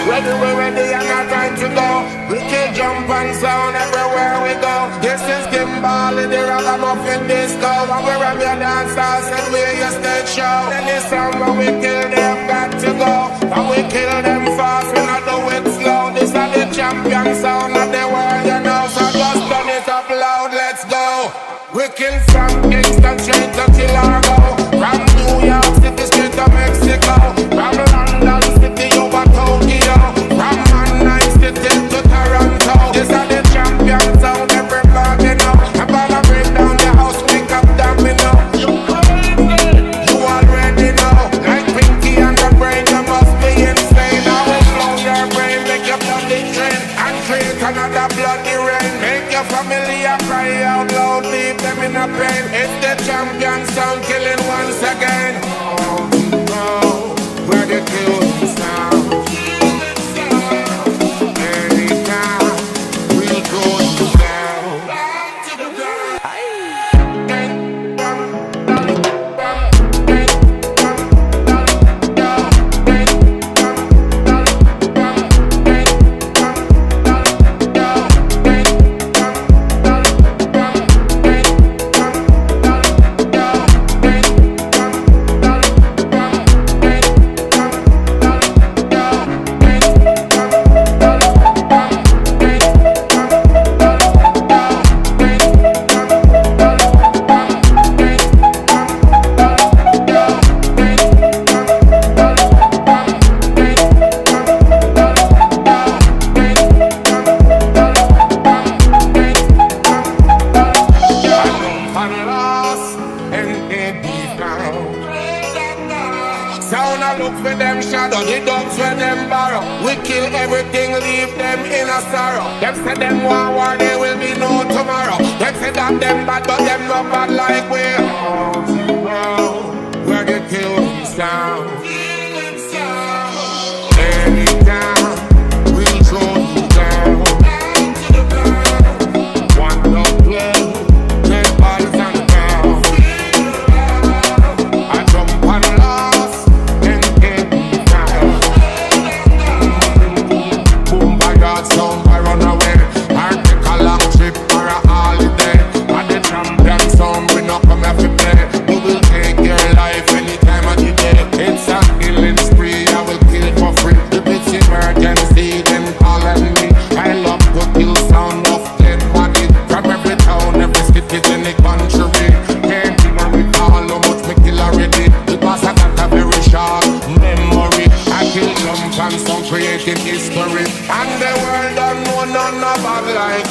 Ready, we ready, and not time to go. We can jump and sound everywhere we go. This is Kimbali, the ragamuffin disco. And we rap your dance house and we your stage show. And this song when we kill them, got to go. And we kill them fast, we not do it slow. This is the champion sound of the world, you know. So just turn it up loud, let's go. We kill from Kingston straight to Chicago. From New York City straight to Mexico. From London City over Tokyo. From Manhattan City to Toronto. This are the champion sound, everybody know. I'm gonna break down the house, make up domino. You crazy, you already know. Like Pinky and the brain, you must be insane. I will blow your brain, make your bloody drain. And create another bloody rain. Make your family cry out loud, leave them in a pain. It's the champion sound killing once again. Oh, where the killing sound. Anytime we go down. To the ground. Sound a look for them shadow, the dogs where them borrow. We kill everything, leave them in a sorrow. Them say them want war, there will be no tomorrow. Them say that them bad, but them not bad like we. Oh, where the killing sound. Anytime we throw you down. One love play, dead bodies on the ground. I jump on lost. Sound I run away, I take a long trip or a holiday. At the champion sound, we not come here to play. We will take your life any time of the day. It's a killing spree, I will kill for free. If it's emergency, then call on me. I love to kill sound of dead body. From every town, every city in the country. Can't even recall how much we kill already. Because I got a very short memory. I kill some and some creating history. And the world don't know none about like